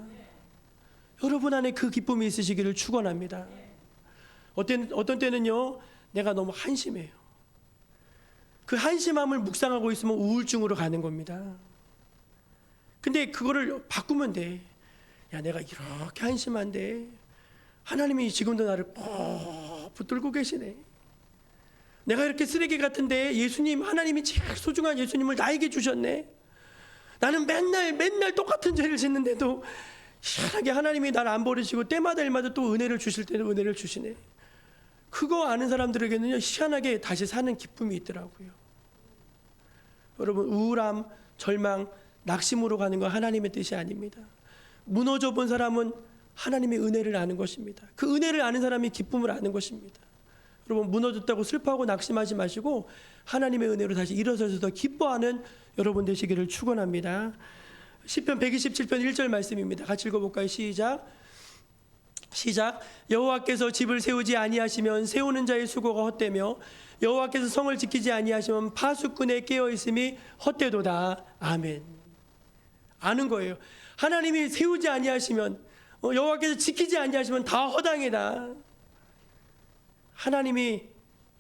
여러분 안에 그 기쁨이 있으시기를 축원합니다. 어떤 때는요, 내가 너무 한심해요. 그 한심함을 묵상하고 있으면 우울증으로 가는 겁니다. 근데 그거를 바꾸면 돼. 야, 내가 이렇게 한심한데 하나님이 지금도 나를 꼭 붙들고 계시네. 내가 이렇게 쓰레기 같은데 하나님이 제일 소중한 예수님을 나에게 주셨네. 나는 맨날 똑같은 죄를 짓는데도 희한하게 하나님이 날 안 버리시고 때마다 일마다 또 은혜를 주실 때는 은혜를 주시네. 그거 아는 사람들에게는요, 희한하게 다시 사는 기쁨이 있더라고요. 여러분, 우울함, 절망, 낙심으로 가는 건 하나님의 뜻이 아닙니다. 무너져 본 사람은 하나님의 은혜를 아는 것입니다. 그 은혜를 아는 사람이 기쁨을 아는 것입니다. 여러분, 무너졌다고 슬퍼하고 낙심하지 마시고 하나님의 은혜로 다시 일어서서 더 기뻐하는 여러분 되시기를 축원합니다. 시편 127편 1절 말씀입니다. 같이 읽어볼까요? 시작. 여호와께서 집을 세우지 아니하시면 세우는 자의 수고가 헛되며 여호와께서 성을 지키지 아니하시면 파수꾼에 깨어 있음이 헛되도다. 아멘. 아는 거예요. 하나님이 세우지 아니하시면, 여호와께서 지키지 아니하시면 다 허당이다. 하나님이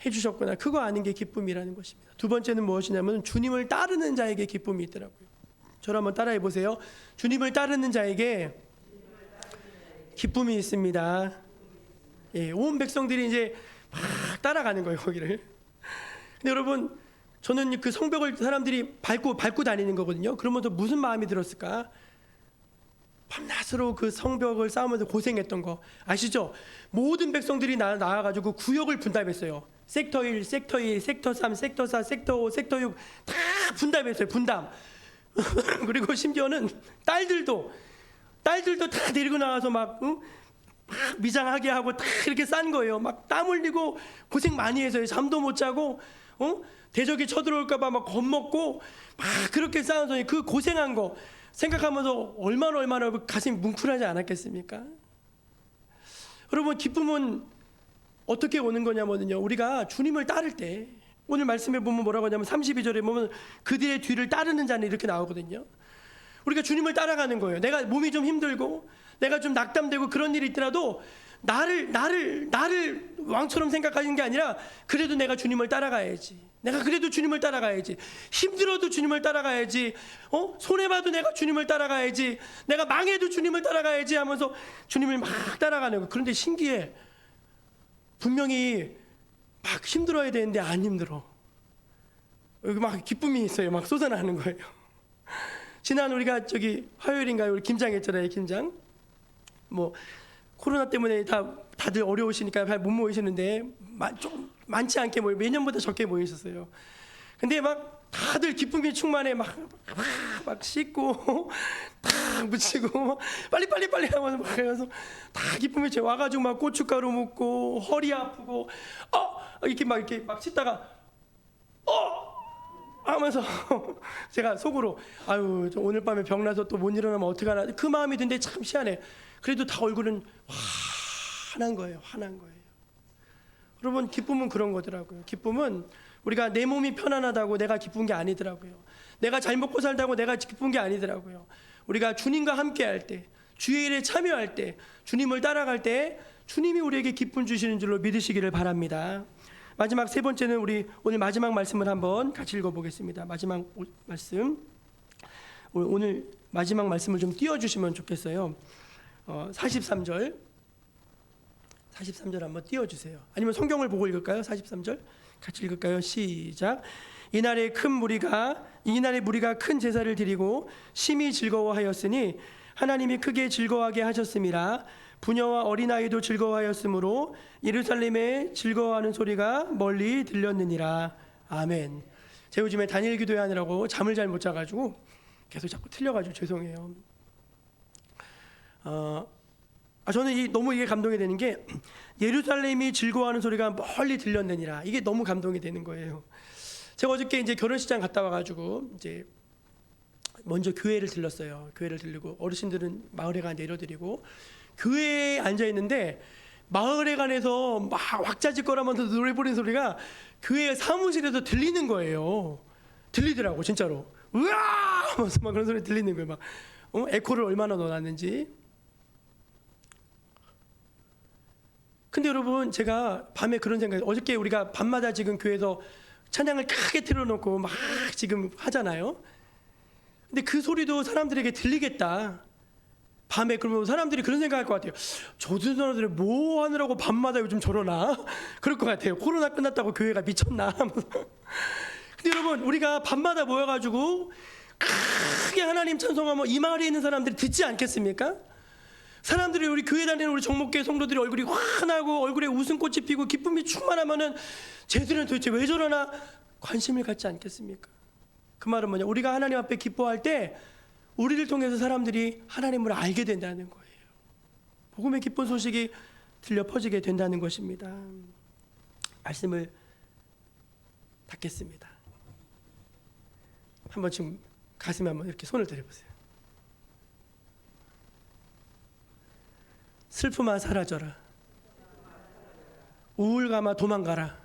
해주셨구나. 그거 아는 게 기쁨이라는 것입니다. 두 번째는 무엇이냐면 주님을 따르는 자에게 기쁨이 있더라고요. 저를 한번 따라해 보세요. 주님을 따르는 자에게 기쁨이 있습니다. 예, 온 백성들이 이제 막 따라가는 거예요, 거기를. 근데 여러분, 저는 그 성벽을 사람들이 밟고 다니는 거거든요. 그러면서 무슨 마음이 들었을까? 밤낮으로 그 성벽을 쌓으면서 고생했던 거 아시죠? 모든 백성들이 나와가지고 구역을 분담했어요. 섹터 1, 섹터 2, 섹터 3, 섹터 4, 섹터 5, 섹터 6 다 분담했어요. 분담. 그리고 심지어는 딸들도 다 데리고 나와서 막 미장하게 하고 다 이렇게 싼 거예요. 막 땀 흘리고 고생 많이 해서요. 잠도 못 자고 대적이 쳐들어올까봐 막 겁먹고 막 그렇게 쌓아서 그 고생한 거 생각하면서 얼마나 가슴이 뭉클하지 않았겠습니까? 여러분, 기쁨은 어떻게 오는 거냐면요, 우리가 주님을 따를 때, 오늘 말씀에 보면 뭐라고 하냐면 32절에 보면 그들의 뒤를 따르는 자는 이렇게 나오거든요. 우리가 주님을 따라가는 거예요. 내가 몸이 좀 힘들고 내가 좀 낙담되고 그런 일이 있더라도 나를 왕처럼 생각하는 게 아니라 그래도 내가 주님을 따라가야지. 내가 그래도 주님을 따라가야지. 힘들어도 주님을 따라가야지. 손해봐도 내가 주님을 따라가야지. 내가 망해도 주님을 따라가야지 하면서 주님을 막 따라가는 거예요. 그런데 신기해. 분명히 막 힘들어야 되는데 안 힘들어. 여기 막 기쁨이 있어요. 막 솟아나는 거예요. 지난 우리가 화요일인가요? 우리 김장 했잖아요. 김장. 뭐 코로나 때문에 다들 어려우시니까 잘 못 모이시는데 좀 많지 않게 매년보다 적게 모이셨어요. 근데 막 다들 기쁨이 충만해. 막 씻고 다 묻히고 빨리 하면서 막 해서 다 기쁨이 와가지고 막 고춧가루 묻고 허리 아프고 이렇게 막 씻다가 하면서 제가 속으로 아유 오늘 밤에 병나서 또 못 일어나면 어떡하나 그 마음이 드는데 참 희한해. 그래도 다 얼굴은 환한 거예요. 여러분, 기쁨은 그런 거더라고요. 기쁨은 우리가 내 몸이 편안하다고 내가 기쁜 게 아니더라고요. 내가 잘 먹고 살다고 내가 기쁜 게 아니더라고요. 우리가 주님과 함께 할 때, 주의 일에 참여할 때, 주님을 따라갈 때 주님이 우리에게 기쁨 주시는 줄로 믿으시기를 바랍니다. 마지막 세 번째는 우리 오늘 마지막 말씀을 한번 같이 읽어보겠습니다. 마지막 말씀, 오늘 마지막 말씀을 좀 띄워주시면 좋겠어요. 43절 한번 띄워주세요. 아니면 성경을 보고 읽을까요? 43절 같이 읽을까요? 시작. 이날의 무리가 큰 제사를 드리고 심히 즐거워하였으니 하나님이 크게 즐거워하게 하셨음이라. 부녀와 어린아이도 즐거워하였으므로 예루살렘에 즐거워하는 소리가 멀리 들렸느니라. 아멘. 제가 요즘에 단일 기도하느라고 잠을 잘 못 자가지고 계속 자꾸 틀려가지고 죄송해요. 저는 너무 이게 감동이 되는 게 예루살렘이 즐거워하는 소리가 멀리 들렸느니라. 이게 너무 감동이 되는 거예요. 제가 어저께 이제 결혼식장 갔다 와가지고 이제 먼저 교회를 들렀어요. 교회를 들르고 어르신들은 마을회관 내려드리고 교회에 앉아 있는데 마을회관에서 막 왁자지껄하면서 노래 부르는 소리가 교회 사무실에서 들리는 거예요. 들리더라고 진짜로. 으아! 하면서 막 그런 소리 들리는 거예요. 막 에코를 얼마나 넣어놨는지. 근데 여러분, 제가 밤에 그런 생각이, 어저께 우리가 밤마다 지금 교회에서 찬양을 크게 틀어놓고 막 지금 하잖아요. 근데 그 소리도 사람들에게 들리겠다. 밤에 그러면 사람들이 그런 생각할 것 같아요. 저들 사람들이 뭐 하느라고 밤마다 요즘 저러나? 그럴 것 같아요. 코로나 끝났다고 교회가 미쳤나? 근데 여러분, 우리가 밤마다 모여가지고 크게 하나님 찬송하면 이 마을에 있는 사람들이 듣지 않겠습니까? 사람들이 우리 교회 다니는 우리 정목교회 성도들이 얼굴이 환하고 얼굴에 웃음꽃이 피고 기쁨이 충만하면은 쟤들은 도대체 왜 저러나 관심을 갖지 않겠습니까? 그 말은 뭐냐? 우리가 하나님 앞에 기뻐할 때 우리를 통해서 사람들이 하나님을 알게 된다는 거예요. 복음의 기쁜 소식이 들려 퍼지게 된다는 것입니다. 말씀을 닫겠습니다. 한번 지금 가슴에 한번 이렇게 손을 들어보세요. 슬픔아 사라져라. 우울감아 도망가라.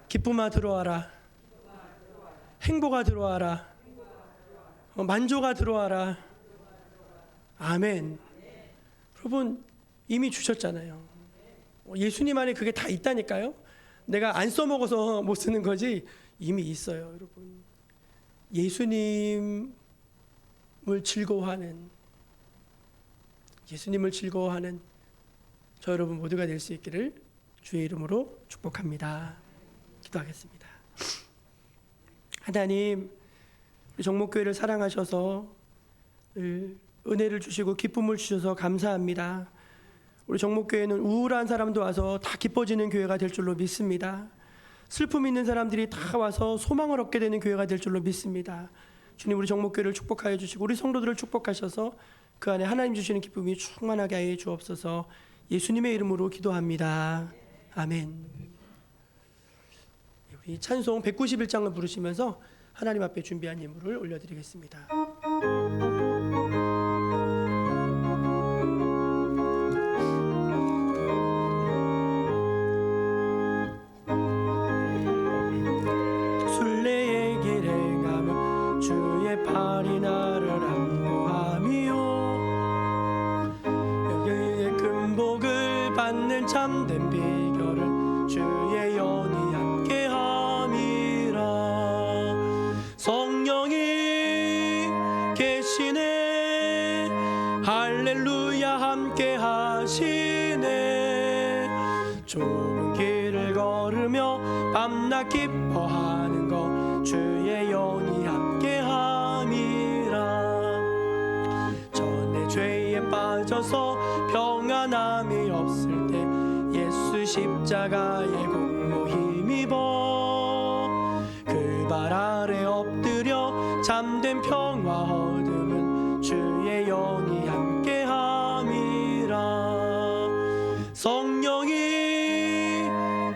기쁨아 들어와라. 행복아 들어와라. 만족아 들어와라. 아멘. 여러분 이미 주셨잖아요. 예수님 안에 그게 다 있다니까요. 내가 안 써먹어서 못 쓰는 거지 이미 있어요. 여러분 예수님을 즐거워하는 저 여러분 모두가 될 수 있기를 주의 이름으로 축복합니다. 기도하겠습니다. 하나님, 우리 정목교회를 사랑하셔서 은혜를 주시고 기쁨을 주셔서 감사합니다. 우리 정목교회는 우울한 사람도 와서 다 기뻐지는 교회가 될 줄로 믿습니다. 슬픔 있는 사람들이 다 와서 소망을 얻게 되는 교회가 될 줄로 믿습니다. 주님, 우리 정목교회를 축복하여 주시고 우리 성도들을 축복하셔서 그 안에 하나님 주시는 기쁨이 충만하게 하여 주옵소서. 예수님의 이름으로 기도합니다. 아멘. 우리 찬송 191장을 부르시면서 하나님 앞에 준비한 예물을 올려드리겠습니다. 순례의 길에 가면 주의 팔이 나를 안보하미요. 여기에 금복을 받는 참된 비결은 주의 연이 함께함이라. 성령이 계시네. 할렐루야 함께 하시네. 좁은 길을 걸으며 밤낮 기뻐하는 것 주의 영이 함께함이라. 전에 죄에 빠져서 평안함이 없을 때 예수 십자가의 공로 힘입어 그 발 아래 엎드려 잠든 평화 얻음은 주의 영이 함께함이라. 성령이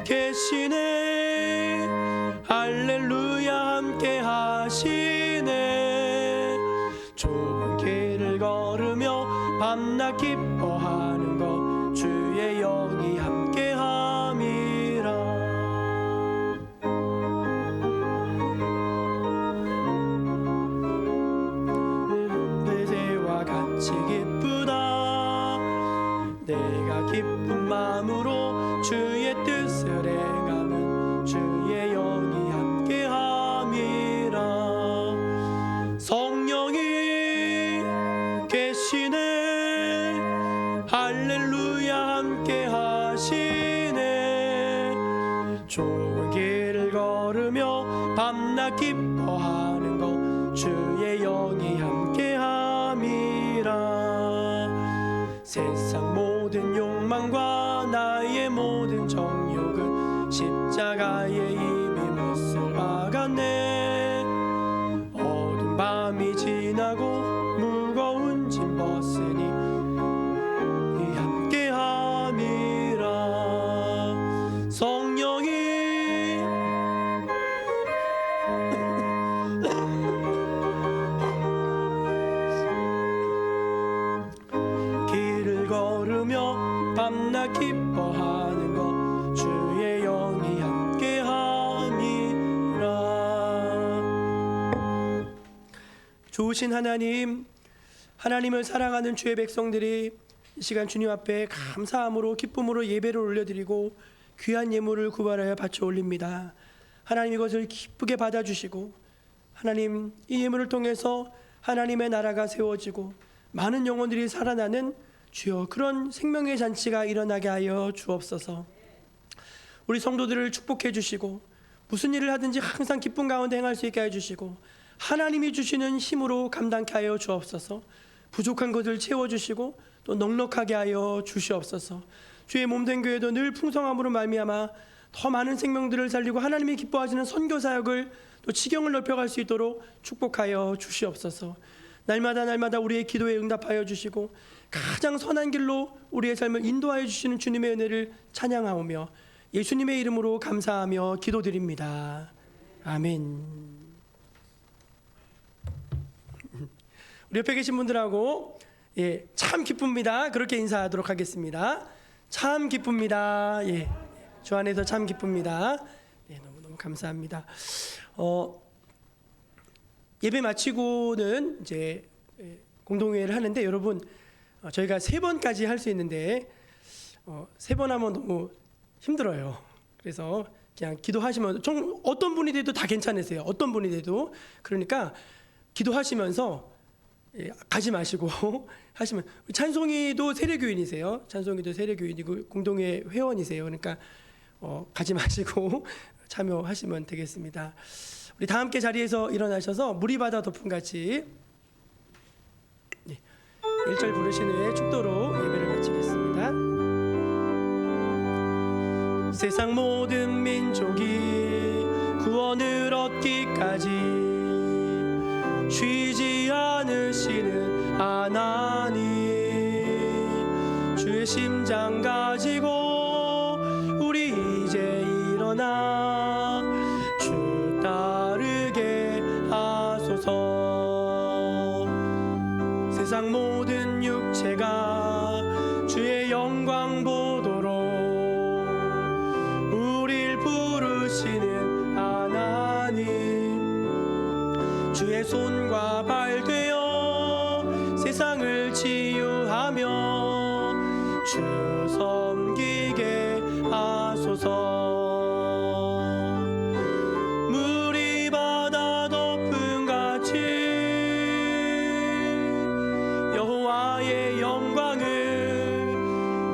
계시네. 할렐루야 함께 하시네. 좁은 길을 걸으며 밤낮 기뻐하는 것 주의 영이 함께함이라. 내세와 같이 기쁘다. 내가 기쁜 마음으로 주의 뜻을 행하면 주의 영이 함께함이라. 성령이 계시네. 할렐루야 함께 하시네. 좁은 길을 걸으며 밤낮 기뻐하는 것 주의 영이 함께함이라. 세상 모든 욕망과 나의 모든 정욕은 십자가에 이미 못을 박았네. 어두운 밤이 지나고 무거운 짐 벗으니 함께함이라. 성령이 길을 걸으며 밤낮 기뻐하는 것 주의 영이 함께함이라. 좋으신 하나님, 하나님을 사랑하는 주의 백성들이 이 시간 주님 앞에 감사함으로 기쁨으로 예배를 올려드리고 귀한 예물을 구별하여 바쳐 올립니다. 하나님 이것을 기쁘게 받아주시고 하나님 이 예물을 통해서 하나님의 나라가 세워지고 많은 영혼들이 살아나는 주여 그런 생명의 잔치가 일어나게 하여 주옵소서. 우리 성도들을 축복해 주시고 무슨 일을 하든지 항상 기쁨 가운데 행할 수 있게 해 주시고 하나님이 주시는 힘으로 감당케 하여 주옵소서. 부족한 것을 채워주시고 또 넉넉하게 하여 주시옵소서. 주의 몸된 교회도 늘 풍성함으로 말미암아 더 많은 생명들을 살리고 하나님이 기뻐하시는 선교 사역을 또 지경을 넓혀갈 수 있도록 축복하여 주시옵소서. 날마다 우리의 기도에 응답하여 주시고 가장 선한 길로 우리의 삶을 인도하여 주시는 주님의 은혜를 찬양하오며 예수님의 이름으로 감사하며 기도드립니다. 아멘. 우리 옆에 계신 분들하고 참 기쁩니다. 그렇게 인사하도록 하겠습니다. 참 기쁩니다. 주 안에서 참 기쁩니다. 너무너무 감사합니다. 예배 마치고는 이제 공동회의를 하는데 여러분 저희가 3번까지 할 수 있는데 3번 하면 너무 힘들어요. 그래서 그냥 기도하시면 어떤 분이 돼도 다 괜찮으세요. 어떤 분이 돼도. 그러니까 기도하시면서 가지 마시고 하시면, 찬송이도 세례교인이세요. 찬송이도 세례교인이고 공동회 회원이세요. 그러니까 가지 마시고 참여하시면 되겠습니다. 우리 다 함께 자리에서 일어나셔서 무리바다 덮음같이 1절 부르신 후에 축도로 예배를 마치겠습니다. 세상 모든 민족이 구원을 얻기까지 쉬지 않으시는 하나님, 주의 심장 가지고 우리 이제 일어나 주 따르게 하소서. 세상 모든 육체가 주의 영광 보도록 우릴 부르시는 하나님, 주의 손과 발 되어 세상을 치유하며 주 섬기게 하소서. 물이 바다 덮음같이 여호와의 영광을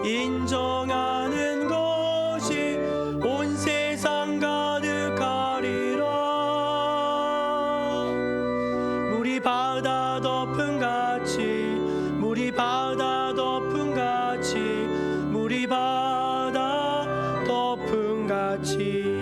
인정하는 것이 온 세상 가득하리라. 물이 바다 덮음같이, 물이 바다 덮음같이, 물이 바다 덮음같이.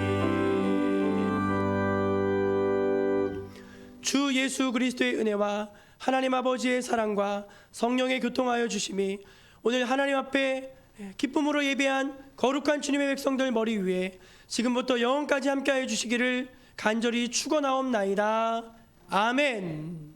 주 예수 그리스도의 은혜와 하나님 아버지의 사랑과 성령의 교통하여 주심이 오늘 하나님 앞에 기쁨으로 예배한 거룩한 주님의 백성들 머리 위에 지금부터 영원까지 함께하여 주시기를 간절히 축원하옵나이다. 아멘.